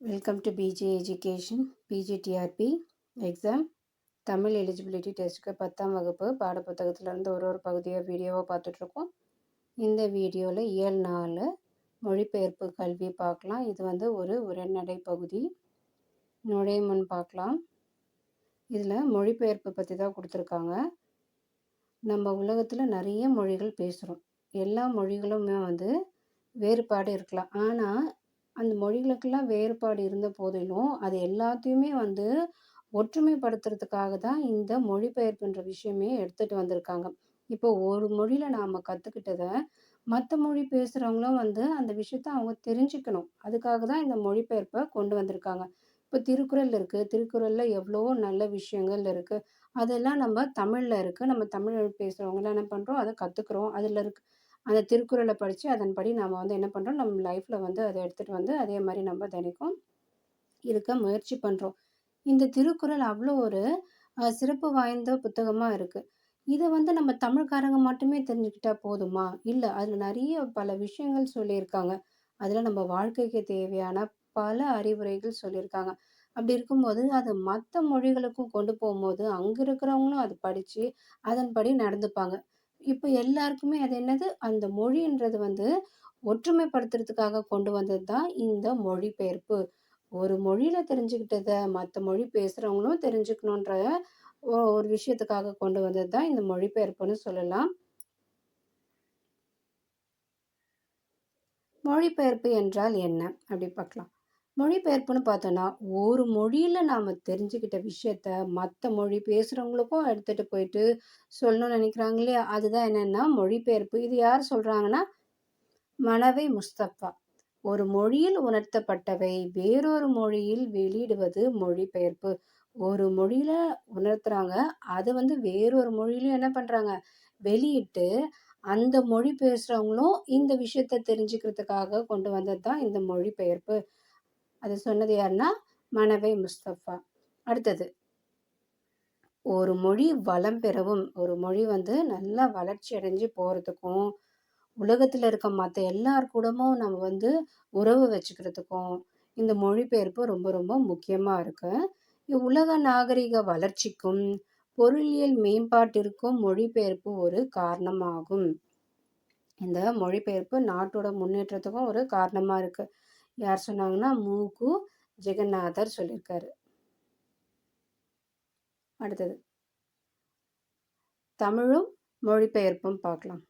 Welcome to PG education PGTRB exam Tamil eligibility டெஸ்ட்டுக்கு 10ஆம் வகுப்பு பாடப்புத்தகத்திலேருந்து ஒரு பகுதியாக வீடியோவாக பார்த்துட்ருக்கோம். இந்த வீடியோவில் இயல் 4 மொழிபெயர்ப்பு கல்வி பார்க்கலாம். இது ஒரு உரைநடை பகுதி. நுழையும் முன் பார்க்கலாம். இதில் மொழிபெயர்ப்பு பற்றி தான் கொடுத்துருக்காங்க. நம்ம உலகத்தில் நிறைய மொழிகள் பேசுகிறோம். எல்லா மொழிகளுமே வேறுபாடு இருக்கலாம். ஆனால் அந்த மொழிகளுக்கெல்லாம் வேறுபாடு இருந்த போதிலும் அது எல்லாத்தையுமே ஒற்றுமைப்படுத்துறதுக்காக தான் இந்த மொழிபெயர்ப்புன்ற விஷயமே எடுத்துகிட்டு வந்திருக்காங்க. இப்போ ஒரு மொழியில் நாம் கற்றுக்கிட்டதை மற்ற மொழி பேசுகிறவங்களும் அந்த விஷயத்த அவங்க தெரிஞ்சுக்கணும். அதுக்காக தான் இந்த மொழிபெயர்ப்பை கொண்டு வந்திருக்காங்க. இப்போ திருக்குறள் இருக்குது. திருக்குறளில் எவ்வளவோ நல்ல விஷயங்கள் இருக்குது. அதெல்லாம் நம்ம தமிழில் இருக்குது. நம்ம தமிழ் பேசுகிறவங்களாம் என்ன பண்ணுறோம், அதை கற்றுக்குறோம். அதில் இருக்கு அந்த திருக்குறளை படித்து அதன்படி நாம் என்ன பண்ணுறோம், நம்ம லைஃப்பில் அதை எடுத்துகிட்டு அதே மாதிரி நம்ம தினைக்கும் இருக்க முயற்சி பண்ணுறோம். இந்த திருக்குறள் அவ்வளோ ஒரு சிறப்பு வாய்ந்த புத்தகமாக இருக்குது. இதை நம்ம தமிழ்காரங்க மட்டுமே தெரிஞ்சுக்கிட்டா போதுமா? இல்லை, அதில் நிறைய பல விஷயங்கள் சொல்லியிருக்காங்க. அதில் நம்ம வாழ்க்கைக்கு தேவையான பல அறிவுரைகள் சொல்லியிருக்காங்க. அப்படி இருக்கும்போது அது மற்ற மொழிகளுக்கும் கொண்டு போகும்போது அங்கே இருக்கிறவங்களும் அது படித்து அதன்படி நடந்துப்பாங்க. இப்போ எல்லாருக்குமே அது என்னது, அந்த மொழின்றது ஒற்றுமைப்படுத்துறதுக்காக கொண்டு வந்தது தான் இந்த மொழிபெயர்ப்பு. ஒரு மொழியில தெரிஞ்சுக்கிட்டதை மற்ற மொழி பேசுகிறவங்களும் தெரிஞ்சுக்கணுன்ற ஒரு விஷயத்துக்காக கொண்டு வந்தது தான் இந்த மொழிபெயர்ப்புன்னு சொல்லலாம். மொழிபெயர்ப்பு என்றால் என்ன அப்படி பார்க்கலாம். மொழிபெயர்ப்புன்னு பார்த்தோன்னா, ஒரு மொழியில் நாம் தெரிஞ்சுக்கிட்ட விஷயத்த மற்ற மொழி பேசுகிறவங்களுக்கும் எடுத்துகிட்டு போயிட்டு சொல்லணும்னு நினைக்கிறாங்க இல்லையா, அதுதான் என்னென்னா மொழிபெயர்ப்பு. இது யார் சொல்கிறாங்கன்னா, மனவை முஸ்தபா. ஒரு மொழியில் உணர்த்தப்பட்டவை வேறொரு மொழியில் வெளியிடுவது மொழிபெயர்ப்பு. ஒரு மொழியில் உணர்த்துறாங்க, அது வேறொரு மொழியிலும் என்ன பண்ணுறாங்க, வெளியிட்டு அந்த மொழி பேசுகிறவங்களும் இந்த விஷயத்த தெரிஞ்சுக்கிறதுக்காக கொண்டு வந்தது தான் இந்த மொழிபெயர்ப்பு. அது சொன்னது யாருன்னா, மனவை முஸ்தபா. அடுத்தது, ஒரு மொழி வளம் பெறவும், ஒரு மொழி நல்லா வளர்ச்சி அடைஞ்சு போகிறதுக்கும், உலகத்தில் இருக்க மற்ற எல்லார் கூடமும் நம்ம உறவு வச்சுக்கிறதுக்கும் இந்த மொழிபெயர்ப்பு ரொம்ப ரொம்ப முக்கியமாக இருக்கு. உலக நாகரிக வளர்ச்சிக்கும் பொருளியல் மேம்பாட்டிற்கும் மொழிபெயர்ப்பு ஒரு காரணமாகும். இந்த மொழிபெயர்ப்பு நாட்டோட முன்னேற்றத்துக்கும் ஒரு காரணமாக இருக்கு. யார் சொன்னாங்கன்னா, மூகு ஜெகநாதர் சொல்லியிருக்காரு. அடுத்தது, தமிழும் மொழிபெயர்ப்பும் பார்க்கலாம்.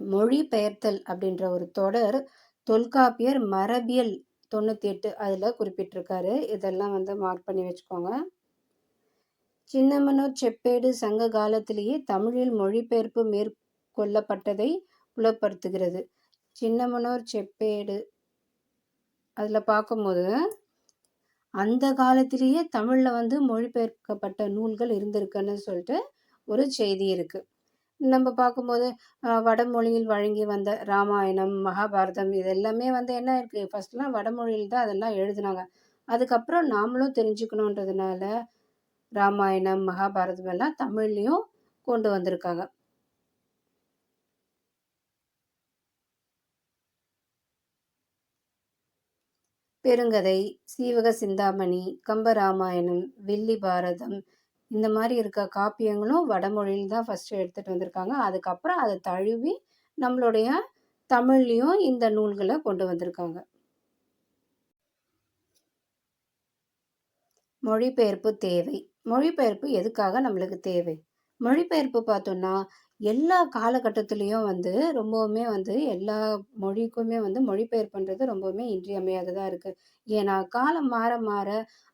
மொழிபெயர்த்தல் அப்படின்ற ஒரு தொடர் தொல்காப்பியர் மரபியல் 98 அதில் குறிப்பிட்டிருக்காரு. இதெல்லாம் மார்க் பண்ணி வச்சுக்கோங்க. சின்னமனூர் செப்பேடு சங்க காலத்திலேயே தமிழில் மொழிபெயர்ப்பு மேற்கொள்ளப்பட்டதை புலப்படுத்துகிறது. சின்னமனூர் செப்பேடு அதில் பார்க்கும்போது அந்த காலத்திலேயே தமிழில் மொழிபெயர்க்கப்பட்ட நூல்கள் இருந்திருக்குன்னு சொல்லிட்டு ஒரு செய்தி இருக்குது. நம்ம பார்க்கும்போது வடமொழியில் வழங்கி வந்த ராமாயணம், மகாபாரதம் இது எல்லாமே என்ன இருக்குது, ஃபஸ்ட்லாம் வடமொழியில் தான் அதெல்லாம் எழுதுனாங்க. அதுக்கப்புறம் நாமளும் தெரிஞ்சுக்கணுன்றதுனால ராமாயணம், மகாபாரதம் எல்லாம் தமிழ்லையும் கொண்டு வந்திருக்காங்க. பெருங்கதை, சீவக சிந்தாமணி, கம்பராமாயணம், வில்லி பாரதம் இந்த மாதிரி இருக்க காப்பியங்களும் வடமொழியில் தான் ஃபஸ்ட்டு எடுத்துகிட்டு வந்திருக்காங்க. அதுக்கப்புறம் அதை தழுவி நம்மளுடைய தமிழ்லையும் இந்த நூல்களை கொண்டு வந்திருக்காங்க. மொழிபெயர்ப்பு தேவை. மொழிபெயர்ப்பு எதுக்காக நம்மளுக்கு தேவை? மொழிபெயர்ப்பு பார்த்தோன்னா, எல்லா காலகட்டத்துலேயும் ரொம்பவுமே எல்லா மொழிக்குமே மொழிபெயர்ப்புன்றது ரொம்பவுமே இன்றியமையாததாக இருக்குது. ஏன்னா காலம் மாற மாற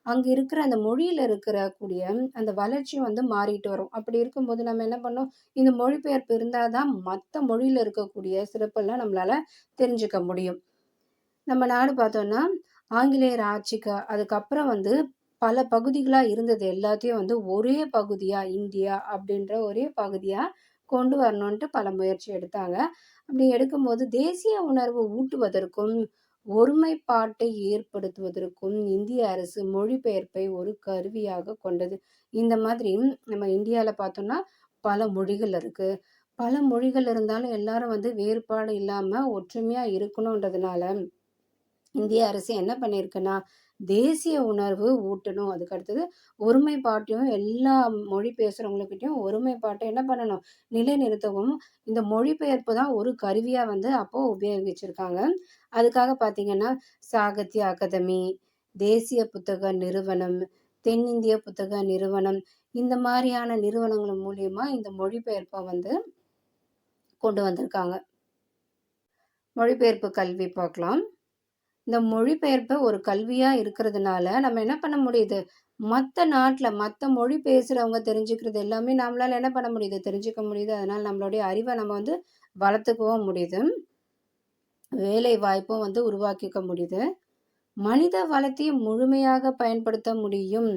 அங்கே இருக்கிற அந்த மொழியில் இருக்கக்கூடிய அந்த வளர்ச்சியும் மாறிட்டு வரும். அப்படி இருக்கும்போது நம்ம என்ன பண்ணோம், இந்த மொழிபெயர்ப்பு இருந்தால் தான் மற்ற மொழியில் இருக்கக்கூடிய சிறப்பெல்லாம் நம்மளால் தெரிஞ்சுக்க முடியும். நம்ம நாடு பார்த்தோன்னா, ஆங்கிலேயர் ஆட்சிக்கு அதுக்கப்புறம் பல பகுதிகளாக இருந்தது எல்லாத்தையும் ஒரே பகுதியாக இந்தியா அப்படின்ற ஒரே பகுதியாக கொண்டு வரணுன்ட்டு பல முயற்சி எடுத்தாங்க. அப்படி எடுக்கும்போது தேசிய உணர்வு ஊட்டுவதற்கும் ஒருமைப்பாட்டை ஏற்படுத்துவதற்கும் இந்திய அரசு மொழிபெயர்ப்பை ஒரு கருவியாக கொண்டது. இந்த மாதிரி நம்ம இந்தியாவில் பார்த்தோம்னா பல மொழிகள் இருக்குது. பல மொழிகள் இருந்தாலும் எல்லாரும் வேறுபாடு இல்லாமல் ஒற்றுமையாக இருக்கணுன்றதுனால இந்திய அரசு என்ன பண்ணியிருக்குன்னா, தேசிய உணர்வு ஊட்டணும். அதுக்கு அடுத்தது ஒருமைப்பாட்டையும் எல்லா மொழி பேசுறவங்ககிட்டயும் ஒருமைப்பாட்ட என்ன பண்ணணும்? நிலைநிறுத்தவும், இந்த மொழிபெயர்ப்பு தான் ஒரு கருவியா வந்து அப்போ உபயோகிச்சிருக்காங்க. அதுக்காக பார்த்தீங்கன்னா, சாகித்ய அகாதமி, தேசிய புத்தக நிறுவனம், தென்னிந்திய புத்தக நிறுவனம், இந்த மாரியான நிறுவனங்கள் மூலியமா இந்த மொழிபெயர்ப்ப வந்து கொண்டு வந்திருக்காங்க. மொழிபெயர்ப்பு கல்வி பார்க்கலாம். இந்த மொழிபெயர்ப்பு ஒரு கல்வியா இருக்கிறதுனால, நம்ம என்ன பண்ண முடியுது? மத்த நாட்ல, மத்த மொழி பேசுறவங்க தெரிஞ்சுக்கிறது எல்லாமே நம்மளால என்ன பண்ண முடியுது? தெரிஞ்சுக்க முடியுது. அதனால நம்மளுடைய அறிவ நம்ம வந்து வளர்த்துக்கவும் முடியுது. வேலை வாய்ப்பும் வந்து உருவாக்கிக்க முடியுது. மனித வளத்தையும் முழுமையாக பயன்படுத்த முடியும்.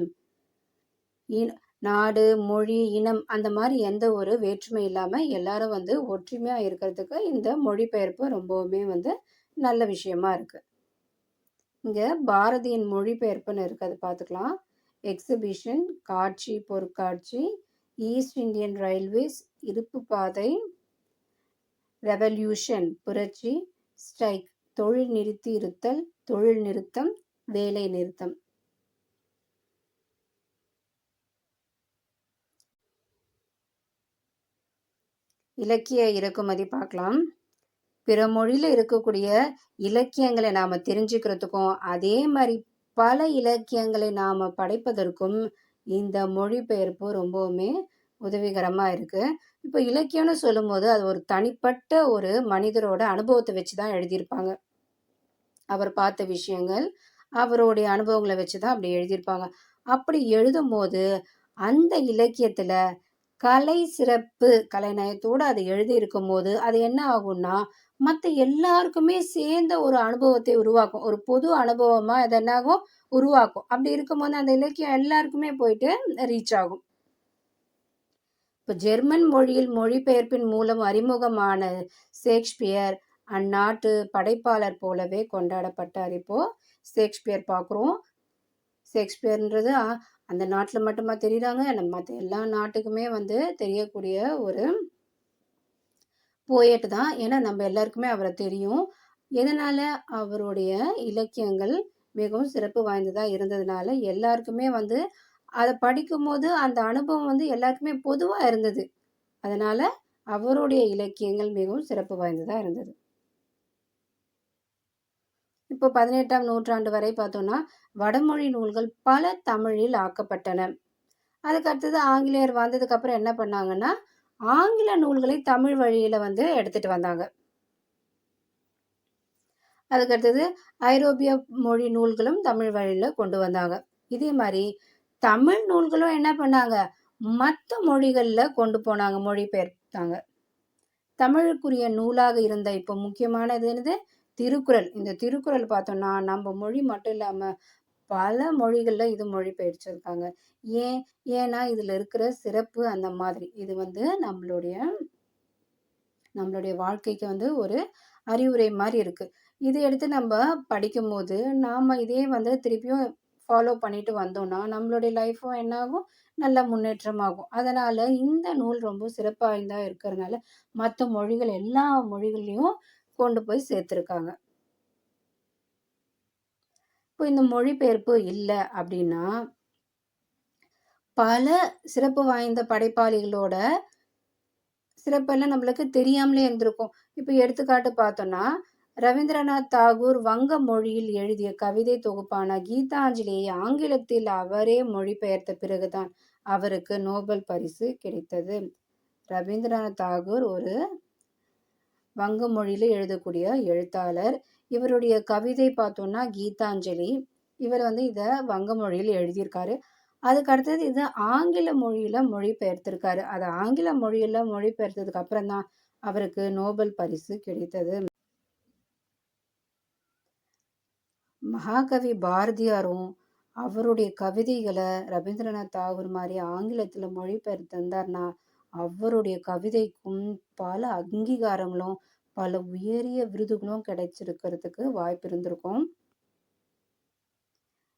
இன் நாடு, மொழி, இனம் அந்த மாரி எந்த ஒரு வேற்றுமை இல்லாம எல்லாரும் வந்து ஒற்றுமையா இருக்கிறதுக்கு இந்த மொழிபெயர்ப்பு ரொம்பவுமே வந்து நல்ல விஷயமா இருக்கு. இங்க பாரதியின் மொழிபெயர்ப்புன்னு இருக்கு. அத பார்த்துக்கலாம். எக்ஸிபிஷன், காட்சி, பொருட்காட்சி, ஈஸ்ட் இந்தியன் ரயில்வேஸ், இருப்பு பாதை, ரெவல்யூஷன் புரட்சி, ஸ்ட்ரைக் தொழில் நிறுத்தி இருத்தல், தொழில் நிறுத்தம், வேலை நிறுத்தம். இலக்கிய இறக்குமதி பார்க்கலாம். பிற மொழியில இருக்கக்கூடிய இலக்கியங்களை நாம தெரிஞ்சுக்கிறதுக்கும், அதே மாரி பல இலக்கியங்களை நாம படைப்பதற்கும் இந்த மொழிபெயர்ப்பு ரொம்பவுமே உதவிகரமா இருக்கு. இப்போ இலக்கியம்னு சொல்லும்போது, அது ஒரு தனிப்பட்ட ஒரு மனிதரோட அனுபவத்த வச்சு தான் எழுதியிருப்பாங்க. அவர் பார்த்த விஷயங்கள், அவருடைய அனுபவங்கள வச்சு தான் அப்படி எழுதியிருப்பாங்க. அப்படி எழுதும்போது, அந்த இலக்கியத்துல கலை சிறப்பு, கலைநயத்தோட அது எழுதியிருக்கும்போது, அது என்ன ஆகும்னா, மத்த எல்லாருக்குமே சேர்ந்த ஒரு அனுபவத்தை உருவாக்கும். ஒரு பொது அனுபவமா அது என்னாகும்? உருவாக்கும். அப்படி இருக்கும்போது அந்த இலக்கியம் எல்லாருக்குமே போயிட்டு ரீச் ஆகும். இப்ப ஜெர்மன் மொழியில் மொழிபெயர்ப்பின் மூலம் அறிமுகமான ஷேக்ஸ்பியர் அந்நாட்டு படைப்பாளர் போலவே கொண்டாடப்பட்டார். இப்போ ஷேக்ஸ்பியர் பார்க்குறோம். ஷேக்ஸ்பியர்ன்றது அந்த நாட்டுல மட்டுமா தெரியுறாங்க? நம்ம மத்த எல்லா நாட்டுக்குமே வந்து தெரியக்கூடிய ஒரு போயட் தான். ஏன்னா நம்ம எல்லாருக்குமே அவர தெரியும். எதனால? அவருடைய இலக்கியங்கள் மிகவும் சிறப்பு வாய்ந்ததா இருந்ததுனால, எல்லாருக்குமே வந்து அத படிக்கும்போது அந்த அனுபவம் வந்து எல்லாருக்குமே பொதுவா இருந்தது. அதனால அவருடைய இலக்கியங்கள் மிகவும் சிறப்பு வாய்ந்ததா இருந்தது. இப்போ 18ஆம் நூற்றாண்டு வரை பார்த்தோம்னா, வடமொழி நூல்கள் பல தமிழில் ஆக்கப்பட்டன. அதுக்கு அடுத்தது ஆங்கிலேயர் வந்ததுக்கு அப்புறம் என்ன பண்ணாங்கன்னா, ஆங்கில நூல்களை தமிழ் வழியில வந்து எடுத்துட்டு வந்தாங்க. அதுக்கு அடுத்தது ஐரோப்பிய மொழி நூல்களும் தமிழ் வழியில கொண்டு வந்தாங்க. இதே மாரி தமிழ் நூல்களும் என்ன பண்ணாங்க, மத்த மொழிகள்ல கொண்டு போனாங்க, மொழிபெயர்த்தாங்க. தமிழுக்குரிய நூலாக இருந்த இப்போ முக்கியமானது என்னது? திருக்குறள். இந்த திருக்குறள் பார்த்தோம்னா, நம்ம மொழி மட்டும் இல்லாம பல மொழிகள்ல இது மொழிபெயர்ச்சிருக்காங்க. ஏன்? ஏன்னா இதுல இருக்கிற சிறப்பு அந்த மாதிரி. இது வந்து நம்மளுடைய நம்மளுடைய வாழ்க்கைக்கு வந்து ஒரு அறிவுரை மாரி இருக்கு. இத எடுத்து நம்ப படிக்கும்போது, நாம இதே வந்து திருப்பியும் ஃபாலோ பண்ணிட்டு வந்தோம்னா, நம்மளுடைய லைஃப்பும் என்னாகும்? நல்ல முன்னேற்றமாகும். அதனால இந்த நூல் ரொம்ப சிறப்பு வாய்ந்தா இருக்கிறதுனால, மத்த மொழிகள் எல்லா மொழிகள்லயும் கொண்டு போய் சேர்த்துருக்காங்க. இப்போ இந்த மொழிபெயர்ப்பு இல்ல அப்டின்னா, பல சிறப்பு வாய்ந்த படைப்பாளிகளோட சிறப்பெல்லாம் நம்மளுக்கு தெரியாமலே இருந்திருக்கும். இப்ப எடுத்துக்காட்டு பார்த்தோம்னா, ரவீந்திரநாத் தாகூர் வங்க மொழியில் எழுதிய கவிதை தொகுப்பான கீதாஞ்சலியை ஆங்கிலத்தில் அவரே மொழிபெயர்த்த பிறகுதான் அவருக்கு நோபல் பரிசு கிடைத்தது. ரவீந்திரநாத் தாகூர் ஒரு வங்க மொழியில எழுதக்கூடிய எழுத்தாளர். இவருடைய கவிதை பார்த்தோம்னா கீதாஞ்சலி. இவர் வந்து இத வங்க மொழியில் எழுதியிருக்காரு. அதுக்கு அடுத்தது இது ஆங்கில மொழியில மொழிபெயர்த்திருக்காரு. அத ஆங்கில மொழியில மொழிபெயர்த்ததுக்கு அப்புறம் தான் அவருக்கு நோபல் பரிசு கிடைத்தது. மகாகவி பாரதியாரும் அவருடைய கவிதைகள ரவீந்திரநாத் தாகூர் மாரி ஆங்கிலத்துல மொழிபெயர்த்திருந்தார்னா, அவருடைய கவிதைக்கும் பல அங்கீகாரங்களும், பல உயரிய விருதுகளும் கிடைச்சிருக்கிறதுக்கு வாய்ப்பு இருந்திருக்கும்.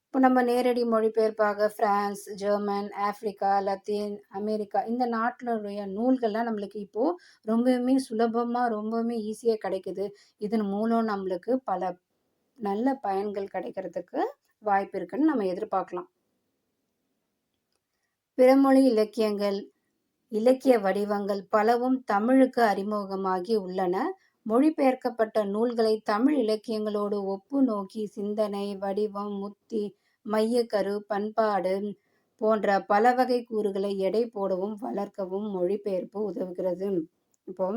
இப்போ நம்ம நேரடி மொழிபெயர்ப்பாக France, German, Africa, Latin America இந்த நாட்டினுடைய நூல்கள்லாம் நம்மளுக்கு இப்போ ரொம்பவுமே சுலபமா, ரொம்பவுமே ஈஸியா கிடைக்குது. இதன் மூலம் நம்மளுக்கு பல நல்ல பயன்கள் கிடைக்கிறதுக்கு வாய்ப்பு இருக்குன்னு நம்ம எதிர்பார்க்கலாம். பிறமொழி இலக்கியங்கள், இலக்கிய வடிவங்கள் பலவும் தமிழுக்கு அறிமுகமாகி உள்ளன. மொழிபெயர்க்கப்பட்ட நூல்களை தமிழ் இலக்கியங்களோடு ஒப்பு நோக்கி சிந்தனை, வடிவம், உத்தி, மையக்கரு, பண்பாடு போன்ற பல வகை கூறுகளை எடை போடவும் வளர்க்கவும் மொழிபெயர்ப்பு உதவுகிறது. இப்போ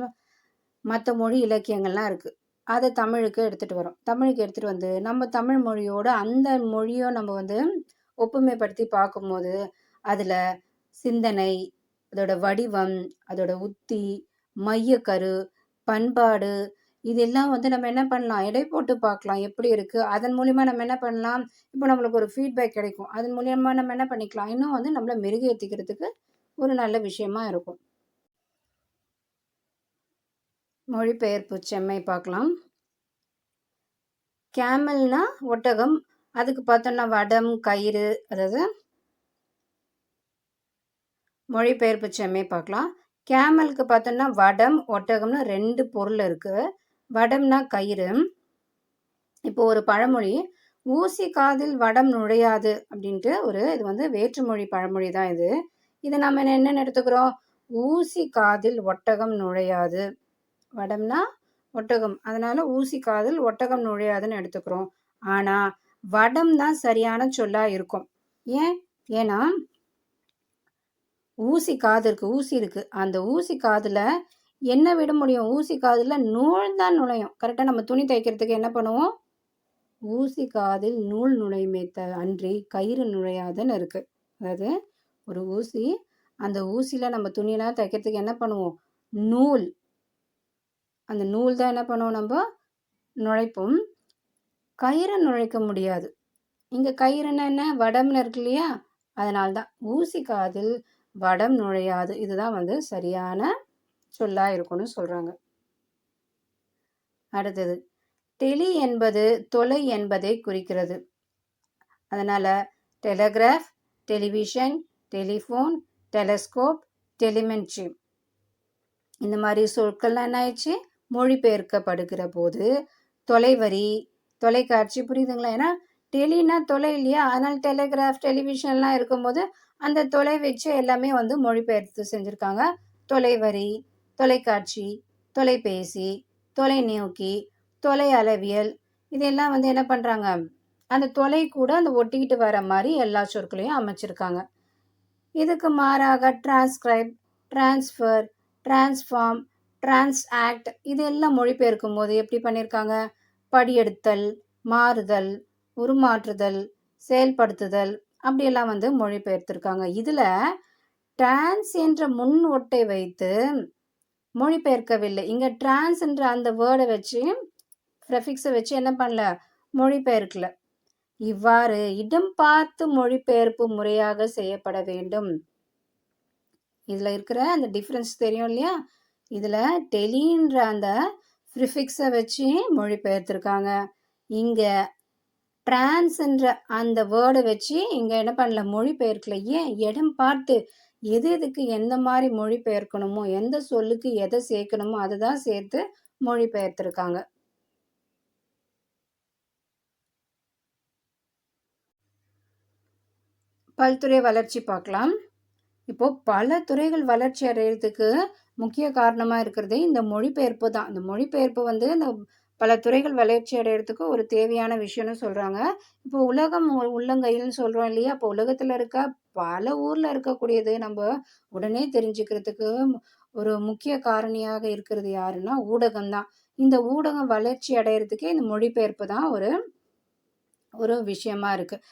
மற்ற மொழி இலக்கியங்கள்லாம் இருக்கு. அதை தமிழுக்கு எடுத்துட்டு வரோம். தமிழுக்கு எடுத்துட்டு வந்து நம்ம தமிழ் மொழியோட அந்த மொழியை நம்ம வந்து ஒப்புமைப்படுத்தி பார்க்கும்போது அதுல சிந்தனை, அதோட வடிவம், அதோட உத்தி, மையக்கரு, பண்பாடு இதெல்லாம் வந்து நம்ம என்ன பண்ணலாம், எடை போட்டு பார்க்கலாம் எப்படி இருக்கு. அதன் மூலியமா நம்ம என்ன பண்ணலாம், இப்போ நம்மளுக்கு ஒரு ஃபீட்பேக் கிடைக்கும். அதன் மூலியமா நம்ம என்ன பண்ணிக்கலாம், இன்னும் வந்து நம்மள மெருகேற்றிக்கிறதுக்கு ஒரு நல்ல விஷயமா இருக்கும். மொழிபெயர்ப்பு செம்மை பார்க்கலாம். கேமல்னா ஒட்டகம், அதுக்கு பார்த்தோம்னா வடம், கயிறு, அதாவது மொழிபெயர்ப்பு செம்மை பார்க்கலாம். கேமலுக்கு பார்த்தோம்னா வடம், ஒட்டகம்னு 2 பொருள் இருக்கு. வடம்னா கயிறு. இப்போ ஒரு பழமொழி, ஊசி காதில் வடம் நுழையாது அப்படின்ட்டு இது வந்து வேற்றுமொழி பழமொழி தான் இது. இதை நம்ம என்னென்னு எடுத்துக்கிறோம், ஊசி காதில் ஒட்டகம் நுழையாது. வடம்னா ஒட்டகம், அதனால ஊசி காதில் ஒட்டகம் நுழையாதுன்னு எடுத்துக்கிறோம். ஆனா வடம் தான் சரியான சொல்லா இருக்கும். ஏன்னா ஊசி காது இருக்கு, ஊசி இருக்கு. அந்த ஊசி காதுல என்ன விட முடியும், ஊசி காதுல நூல் தான் நுழையும். கரெக்டா நம்ம துணி தைக்கிறதுக்கு என்ன பண்ணுவோம், ஊசி காதில் நூல் நுழையுமே அன்றி கயிறு நுழையாதுன்னு இருக்கு. அதாவது ஒரு ஊசி, அந்த ஊசியில நம்ம துணியெல்லாம் தைக்கிறதுக்கு என்ன பண்ணுவோம், நூல், அந்த நூல் தான் என்ன பண்ணுவோம் நம்ம நுழைப்போம். கயிறை நுழைக்க முடியாது. இங்க கயிறுன்னா என்ன, வடம்னு இருக்கு இல்லையா, அதனால்தான் ஊசி காதில் வடம் நுழையாது. இதுதான் வந்து சரியான சொல்லா இருக்கும்னு சொல்றாங்க. அடுத்தது, டெலி என்பது தொலை என்பதை குறிக்கிறது. அதனால telegraph, television, telephone, telescope, telemetry இந்த மாதிரி சொற்கள்லாம் என்ன ஆயிடுச்சு, மொழிபெயர்க்கப்படுகிற போது தொலைவரி, தொலைக்காட்சி, புரியுதுங்களா? ஏன்னா டெலினா தொலை இல்லையா, அதனால டெலிகிராஃப், டெலிவிஷன்லாம் இருக்கும்போது அந்த தொலை வச்சு எல்லாமே வந்து மொழிபெயர்த்து செஞ்சுருக்காங்க. தொலைவரி, தொலைக்காட்சி, தொலைபேசி, தொலைநோக்கி, தொலை அளவியல் இதெல்லாம் வந்து என்ன பண்ணுறாங்க, அந்த தொலை கூட அந்த ஒட்டிக்கிட்டு வர மாதிரி எல்லா சொற்களையும் அமைச்சிருக்காங்க. இதுக்கு மாறாக டிரான்ஸ்கிரைப், டிரான்ஸ்ஃபர், டிரான்ஸ்ஃபார்ம், டிரான்ஸ்ஆக்ட் இதெல்லாம் மொழிபெயர்க்கும் போது எப்படி பண்ணியிருக்காங்க, படியெடுத்தல், மாறுதல், உருமாற்றுதல், செயல்படுத்துதல் அப்படியெல்லாம் வந்து மொழிபெயர்த்திருக்காங்க. இதில் டிரான்ஸ் என்ற முன் ஒட்டை வைத்து மொழிபெயர்க்கவில்லை. இங்கே டிரான்ஸ் என்ற அந்த வேர்டை வச்சு, ப்ரெஃபிக்ஸை வச்சு என்ன பண்ணல, மொழிபெயர்க்கல. இவ்வாறு இடம் பார்த்து மொழிபெயர்ப்பு முறையாக செய்யப்பட வேண்டும். இதில் இருக்கிற அந்த டிஃப்ரென்ஸ் தெரியும் இல்லையா, இதில் டெலின்ற அந்த ப்ரிஃபிக்ஸை வச்சு மொழிபெயர்த்திருக்காங்க. இங்கே டிரான்ஸ்ன்ற அந்த வேர்டை வச்சு இங்கே என்ன பண்ணல, மொழிபெயர்க்கல. ஏன், இடம் பார்த்து எது எதுக்கு எந்த மாதிரி மொழிபெயர்க்கணுமோ, எந்த சொல்லுக்கு எதை சேர்க்கணுமோ அதை தான் சேர்த்து மொழிபெயர்த்திருக்காங்க. பல்துறை வளர்ச்சி பார்க்கலாம். இப்போ பல துறைகள் வளர்ச்சி அடைகிறதுக்கு முக்கிய காரணமாக இருக்கிறதே இந்த மொழிபெயர்ப்பு தான். இந்த மொழிபெயர்ப்பு வந்து இந்த பல துறைகள் வளர்ச்சி அடைகிறதுக்கு ஒரு தேவையான விஷயம்னு சொல்கிறாங்க. இப்போ உலகம் உள்ளங்கையில்னு சொல்கிறோம் இல்லையா, இப்போ உலகத்தில் இருக்க பல ஊரில் இருக்கக்கூடியது நம்ம உடனே தெரிஞ்சுக்கிறதுக்கு ஒரு முக்கிய காரணியாக இருக்கிறது யாருன்னா ஊடகம் தான். இந்த ஊடகம் வளர்ச்சி அடைகிறதுக்கே இந்த மொழிபெயர்ப்பு தான் ஒரு விஷயமா இருக்குது.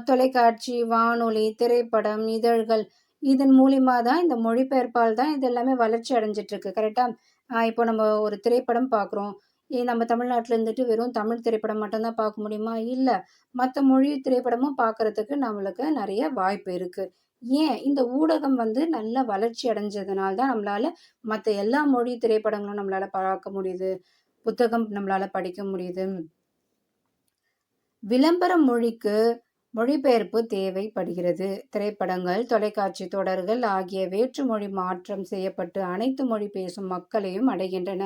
தொலைக்காட்சி, வானொலி, திரைப்படம், இதழ்கள் இதன் மூலிமா தான், இந்த மொழிபெயர்ப்பால் தான் இது எல்லாமே வளர்ச்சி அடைஞ்சிட்ருக்கு. கரெக்டாக? இப்போ நம்ம ஒரு திரைப்படம் பார்க்குறோம், நம்ம தமிழ்நாட்டில் இருந்துட்டு வெறும் தமிழ் திரைப்படம் மட்டும்தான் பார்க்க முடியுமா? இல்லை, மற்ற மொழி திரைப்படமும் பார்க்குறதுக்கு நம்மளுக்கு நிறைய வாய்ப்பு இருக்குது. ஏன், இந்த ஊடகம் வந்து நல்ல வளர்ச்சி அடைஞ்சதுனால தான் நம்மளால் மற்ற எல்லா மொழி திரைப்படங்களும் நம்மளால் பார்க்க முடியுது, புத்தகம் நம்மளால் படிக்க முடியுது. விளம்பர மொழிக்கு மொழிபெயர்ப்பு தேவைப்படுகிறது. திரைப்படங்கள், தொலைக்காட்சி தொடர்கள் ஆகிய வேற்று மொழி மாற்றம் செய்யப்பட்டு அனைத்து மொழி பேசும் மக்களையும் அடைகின்றன.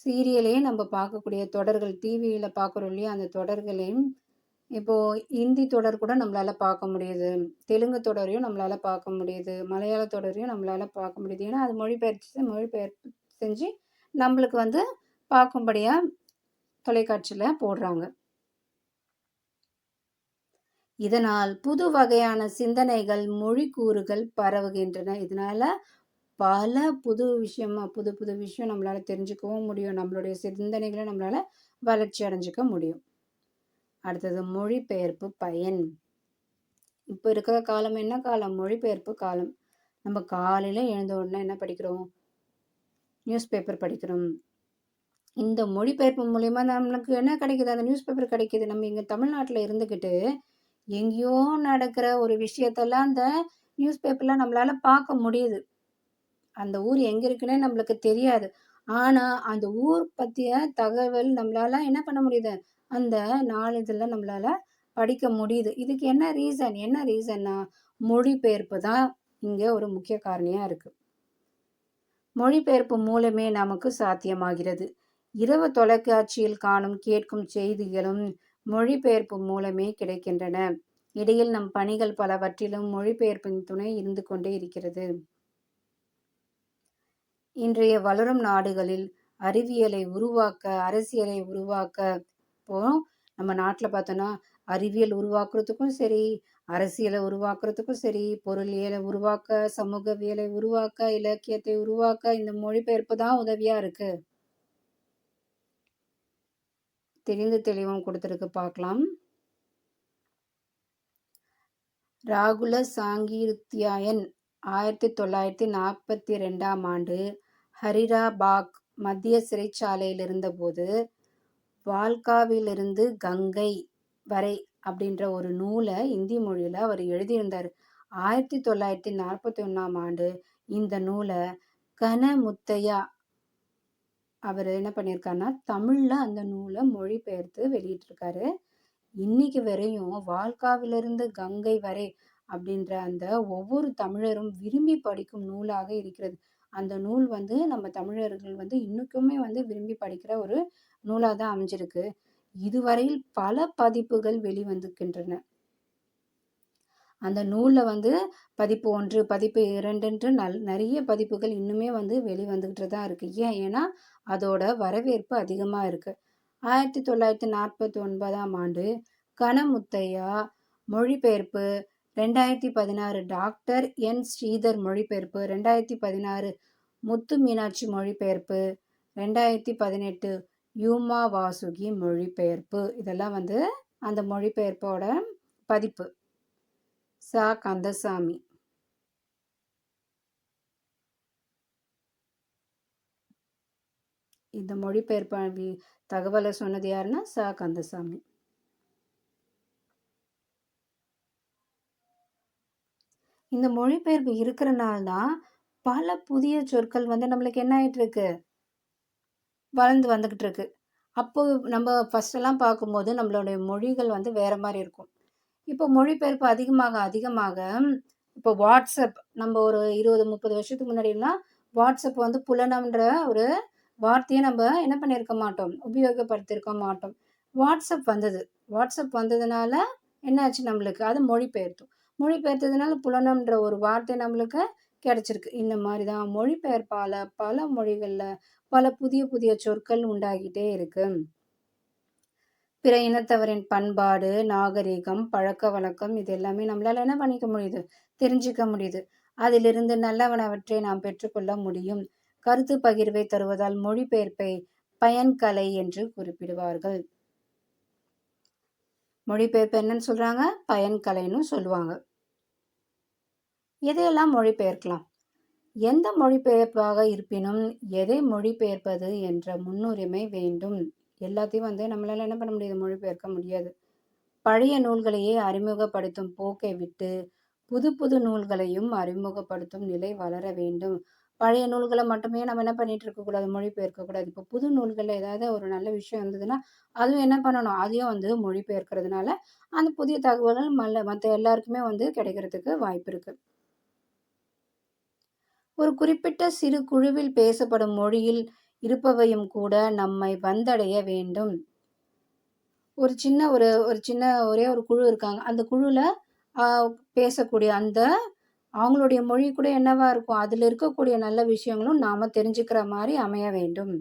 சீரியலே நம்ம பார்க்கக்கூடிய தொடர்கள் டிவியில பார்க்குறோம் இல்லையா? அந்த தொடர்களையும் இப்போ ஹிந்தி தொடர் கூட நம்மளால பார்க்க முடியுது. தெலுங்கு தொடரையும் நம்மளால பார்க்க முடியுது. மலையாள தொடரையும் நம்மளால பார்க்க முடியுது. ஏன்னா, அது மொழிபெயர்ப்பு செஞ்சு நம்மளுக்கு வந்து பார்க்கும்படியா தொலைக்காட்சியில போடுறாங்க. இதனால் புது வகையான சிந்தனைகள், மொழி கூறுகள் பரவுகின்றன. இதனால பல புது புது விஷயம் நம்மளால தெரிஞ்சுக்கவும் முடியும். நம்மளுடைய சிந்தனைகள நம்மளால வளர்ச்சி அடைஞ்சுக்க முடியும். அடுத்தது மொழிபெயர்ப்பு பயன். இப்ப இருக்கிற காலம் என்ன காலம்? மொழிபெயர்ப்பு காலம். நம்ம காலையில எழுந்த உடனே என்ன படிக்கிறோம்? நியூஸ் பேப்பர் படிக்கிறோம். இந்த மொழிபெயர்ப்பு மூலியமா நம்மளுக்கு என்ன கிடைக்குது? அந்த நியூஸ் பேப்பர் கிடைக்குது. நம்ம இங்க தமிழ்நாட்டுல இருந்துகிட்டு, எங்கேயோ நடக்கிற ஒரு விஷயத்தெல்லாம் அந்த நியூஸ் பேப்பர்ல நம்மளால பார்க்க முடியுது. அந்த ஊர் எங்க இருக்குன்னே நம்மளுக்கு தெரியாது. ஆனா, அந்த ஊர் பத்திய தகவல் நம்மளால என்ன பண்ண முடியுது? அந்த நாளிதழ்ல நம்மளால படிக்க முடியுது. இதுக்கு என்ன ரீசன்? என்ன ரீசன்னா, மொழிபெயர்ப்பு தான் இங்க ஒரு முக்கிய காரணியா இருக்கு. மொழிபெயர்ப்பு மூலமே நமக்கு சாத்தியமாகிறது. இரவு தொலைக்காட்சியில் காணும், கேட்கும் செய்திகளும் மொழிபெயர்ப்பு மூலமே கிடைக்கின்றன. இடையில் நம் பணிகள் பலவற்றிலும் மொழிபெயர்ப்பின் துணை இருந்து கொண்டே இருக்கிறது. இன்றைய வளரும் நாடுகளில் அறிவியலை உருவாக்க, அரசியலை உருவாக்க இப்போ நம்ம நாட்டுல பார்த்தோன்னா, அறிவியல் உருவாக்குறதுக்கும் சரி, அரசியலை உருவாக்குறதுக்கும் சரி, பொருளியலை உருவாக்க, சமூகவியலை உருவாக்க, இலக்கியத்தை உருவாக்க இந்த மொழிபெயர்ப்பு தான் உதவியா இருக்கு. தெரிந்து தெளிவும் கொடுத்திருக்கு பார்க்கலாம். ராகுல சாங்கிருத்யாயன் 1942ஆம் ஆண்டு ஹரிராபாக் மத்திய சிறைச்சாலையில் இருந்தபோது, வால்காவிலிருந்து கங்கை வரை அப்படின்ற ஒரு நூலை இந்தி மொழியில அவர் எழுதியிருந்தாரு. 1941ஆம் ஆண்டு இந்த நூலை கனமுத்தையா அவர் என்ன பண்ணியிருக்காருன்னா, தமிழ்ல அந்த நூலை மொழிபெயர்த்து வெளியிட்டிருக்காரு. இன்னைக்கு வரையும் வால்காவிலிருந்து கங்கை வரை அப்படின்ற அந்த ஒவ்வொரு தமிழரும் விரும்பி படிக்கும் நூலாக இருக்கிறது. அந்த நூல் வந்து நம்ம தமிழர்கள் வந்து இன்னைக்குமே வந்து விரும்பி படிக்கிற ஒரு நூலா தான் அமைஞ்சிருக்கு. இதுவரையில் பல பதிப்புகள் வெளிவந்திருக்கின்றன. அந்த நூல்ல வந்து பதிப்பு 1, பதிப்பு 2ன்று நிறைய பதிப்புகள் இன்னுமே வந்து வெளிவந்துகிட்டு தான் இருக்கு. ஏன்னா அதோட வரவேற்பு அதிகமா இருக்கு. 1949ஆம் ஆண்டு கனமுத்தையா மொழிபெயர்ப்பு, 2016 டாக்டர் என் ஸ்ரீதர் மொழிபெயர்ப்பு, 2016 முத்து மீனாட்சி மொழிபெயர்ப்பு, 2018 யூமா வாசுகி மொழிபெயர்ப்பு. இதெல்லாம் வந்து அந்த மொழிபெயர்ப்போட பதிப்பு. சா கந்தசாமி. இந்த மொழிபெயர்ப்பு தகவலை சொன்னது யாருன்னா சா கந்தசாமி. இந்த மொழிபெயர்ப்பு இருக்கிறனால தான் பல புதிய சொற்கள் வந்து நம்மளுக்கு என்ன ஆயிட்டு இருக்கு? வளர்ந்து வந்துகிட்டு இருக்கு. அப்போ நம்ம ஃபர்ஸ்டெல்லாம் பார்க்கும்போது நம்மளுடைய மொழிகள் வந்து வேற மாதிரி இருக்கும். இப்போ மொழிபெயர்ப்பு அதிகமாக இப்போ வாட்ஸ்அப் நம்ம ஒரு 20-30 வருஷத்துக்கு முன்னாடிலாம் வாட்ஸ்அப் வந்து புலனம்ன்ற ஒரு வார்த்தையை நம்ம என்ன பண்ணியிருக்க மாட்டோம், உபயோகப்படுத்தியிருக்க மாட்டோம். வாட்ஸ்அப் வந்ததுனால என்னாச்சு நம்மளுக்கு? அது மொழிபெயர்த்ததுனால புலனம்ன்ற ஒரு வார்த்தை நம்மளுக்கு கிடைச்சிருக்கு. இந்த மாதிரி தான் மொழிபெயர்ப்பால பல மொழிகள்ல பல புதிய புதிய சொற்கள் உண்டாகிட்டே இருக்கு. பிற இனத்தவரின் பண்பாடு, நாகரிகம், பழக்க வழக்கம் இது எல்லாமே நம்மளால என்ன பண்ணிக்க முடியுது? தெரிஞ்சுக்க முடியுது. அதிலிருந்து நல்லவனவற்றை நாம் பெற்றுக்கொள்ள முடியும். கருத்து பகிர்வை தருவதால் மொழிபெயர்ப்பை பயன்கலை என்று குறிப்பிடுவார்கள். மொழிபெயர்ப்பு என்னன்னு சொல்றாங்க? பயன்கலைன்னு சொல்லுவாங்க. எதையெல்லாம் மொழிபெயர்க்கலாம்? எந்த மொழிபெயர்ப்பாக இருப்பினும் எதை மொழிபெயர்ப்பது என்ற முன்னுரிமை வேண்டும். எல்லாத்தையும் வந்து நம்மளால என்ன பண்ண முடியாது? மொழிபெயர்க்க முடியாது. பழைய நூல்களையே அறிமுகப்படுத்தும் போக்கை விட்டு புது புது நூல்களையும் அறிமுகப்படுத்தும் நிலை வளர வேண்டும். பழைய நூல்களை மட்டுமே நம்ம என்ன பண்ணிட்டு இருக்கக்கூடாது? மொழிபெயர்க்கக்கூடாது. இப்போ புது நூல்களில் ஏதாவது ஒரு நல்ல விஷயம் இருந்ததுன்னா அதுவும் என்ன பண்ணணும்? அதையும் வந்து மொழிபெயர்க்கிறதுனால அந்த புதிய தகவல்கள் மற்ற எல்லாருக்குமே வந்து கிடைக்கிறதுக்கு வாய்ப்பு இருக்கு. ஒரு குறிப்பிட்ட சிறு குழுவில் பேசப்படும் மொழியில் இருப்பவையும் கூட நம்மை வந்தடைய வேண்டும். ஒரு சின்ன ஒரு ஒரு சின்ன ஒரே ஒரு குழு இருக்காங்க. அந்த குழுல அ பேசக்கூடிய அந்த அவங்களுடைய மொழி கூட என்னவா இருக்கும்? அதில இருக்கக்கூடிய நல்ல விஷயங்களும் நாம தெரிஞ்சுக்கிற மாரி அமைய வேண்டும்.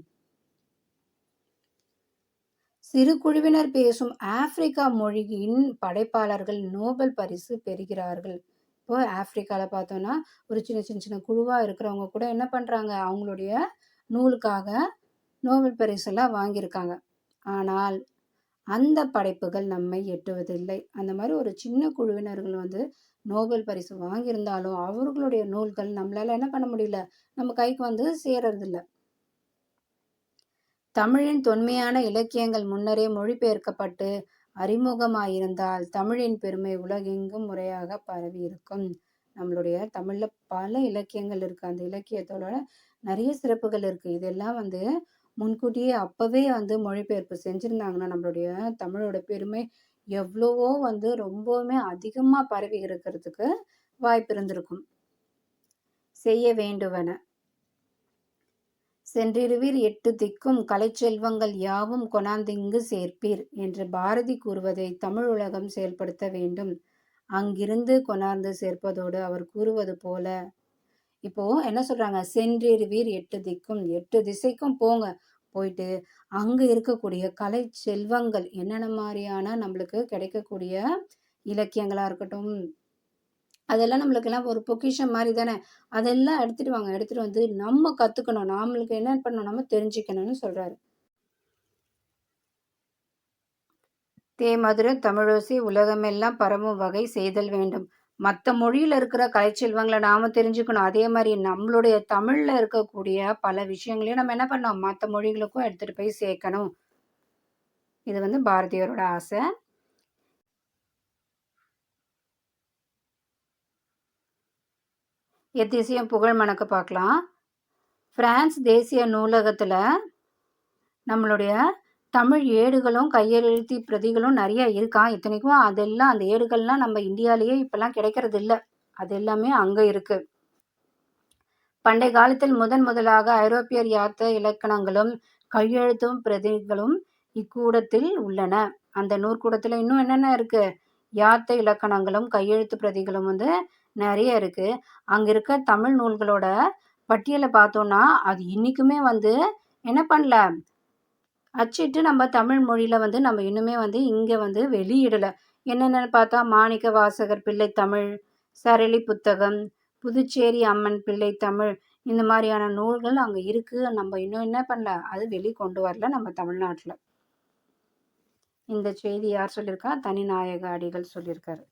சிறு குழுவினர் பேசும் ஆப்பிரிக்கா மொழியின் படைப்பாளர்கள் நோபல் பரிசு பெறுகிறார்கள். இப்போ ஆப்பிரிக்கால பார்த்தோம்னா, ஒரு சின்ன சின்ன சின்ன குழுவா இருக்கிறவங்க கூட என்ன பண்றாங்க? அவங்களுடைய நூலுக்காக நோபல் பரிசெல்லாம் வாங்கியிருக்காங்க. ஆனால் அந்த படைப்புகள் நம்மை எட்டுவதில்லை. அந்த மாரி ஒரு சின்ன குழுவினர்கள் வந்து நோபல் பரிசு வாங்கியிருந்தாலும், அவர்களுடைய நூல்கள் நம்மளால என்ன பண்ண முடியல? நம்ம கைக்கு வந்து சேர்றதில்ல. தமிழின் தொன்மையான இலக்கியங்கள் முன்னரே மொழிபெயர்க்கப்பட்டு அறிமுகமாயிருந்தால், தமிழின் பெருமை உலகெங்கும் முறையாக பரவியிருக்கும். நம்மளுடைய தமிழ்ல பல இலக்கியங்கள் இருக்கு. அந்த இலக்கியத்தோட நெறைய சிறப்புகள் இருக்கு. இதெல்லாம் வந்து முன்கூட்டியே அப்பவே வந்து மொழிபெயர்ப்பு செஞ்சிருந்தாங்கன்னா, நம்மளுடைய தமிழோட பெருமை எவ்வளவோ வந்து ரொம்பவுமே அதிகமா பரவி இருக்கிறதுக்கு வாய்ப்பு இருந்திருக்கும். செய்ய வேண்டுவன. "சென்றிருவீர் எட்டு திக்கும் கலைச்செல்வங்கள் யாவும் கொணாந்திங்கு சேர்ப்பீர்" என்று பாரதி கூறுவதை தமிழுலகம் செயல்படுத்த வேண்டும். அங்கிருந்து கொணார்ந்து சேர்ப்பதோடு அவர் கூறுவது போல இப்போ என்ன சொல்றாங்க? "சென்றிருவீர் எட்டு திக்கும்" 8 திசைக்கும் போங்க. போயிட்டு அங்க இருக்கக்கூடிய கலை செல்வங்கள் என்னென்ன மாரியான நம்மளுக்கு கிடைக்கக்கூடிய இலக்கியங்களா இருக்கட்டும், அதெல்லாம் நம்மளுக்கெல்லாம் ஒரு பொக்கிஷம் மாரி தானே! அதெல்லாம் எடுத்துட்டு வாங்க. எடுத்துட்டு வந்து நம்ம கத்துக்கணும். நாமளுக்கு என்ன பண்ணணும்? நம்ம தெரிஞ்சுக்கணும்னு சொல்றாரு. "தேமதுர தமிழோசை உலகமெல்லாம் பரவும் வகை செய்தல் வேண்டும்." மத்த மொழியில இருக்கிற கலைச்செல்வங்கள நாம தெரிஞ்சுக்கணும். அதே மாரி நம்மளுடைய தமிழ்ல இருக்கக்கூடிய பல விஷயங்களையும் நம்ம என்ன பண்ணணும்? மத்த மொழிகளுக்கும் எடுத்துட்டு போய் சேர்க்கணும். இது வந்து பாரதியாரோட ஆசை. எத்திசையும் புகழ் மணக்க பார்க்கலாம். பிரான்ஸ் தேசிய நூலகத்துல நம்மளுடைய தமிழ் ஏடுகளும், கையெழுத்து பிரதிகளும் நெறைய இருக்காம். இத்தனைக்கும் அதெல்லாம் அந்த ஏடுகள்லாம் நம்ம இந்தியாலயே இப்பலாம் கிடைக்கிறதில்ல. அது எல்லாமே அங்க இருக்கு. பண்டை காலத்தில் முதன் முதலாக ஐரோப்பியர் யாத்த இலக்கணங்களும், கையெழுத்தும் பிரதிகளும் இக்கூடத்தில் உள்ளன. அந்த நூற்கூடத்துல இன்னும் என்னென்ன இருக்கு? யாத்த இலக்கணங்களும், கையெழுத்து பிரதிகளும் வந்து நெறைய இருக்கு. அங்க இருக்க தமிழ் நூல்களோட பட்டியல பார்த்தோம்னா, அது இன்னைக்குமே வந்து என்ன பண்ணல? அச்சிட்டு நம்ம தமிழ் மொழியில வந்து நம்ம இன்னுமே வந்து இங்க வந்து வெளியிடல. என்னென்னன்னு பார்த்தா, மாணிக்க வாசகர் பிள்ளை தமிழ், சரளி புத்தகம், புதுச்சேரி அம்மன் பிள்ளை தமிழ் இந்த மாரியான நூல்கள் அங்க இருக்கு. நம்ம இன்னும் என்ன பண்ணல? அது வெளிக்கொண்டு வரல நம்ம தமிழ்நாட்ல. இந்த செய்தி யார் சொல்லியிருக்கா? தனிநாயக அடிகள் சொல்லியிருக்காரு.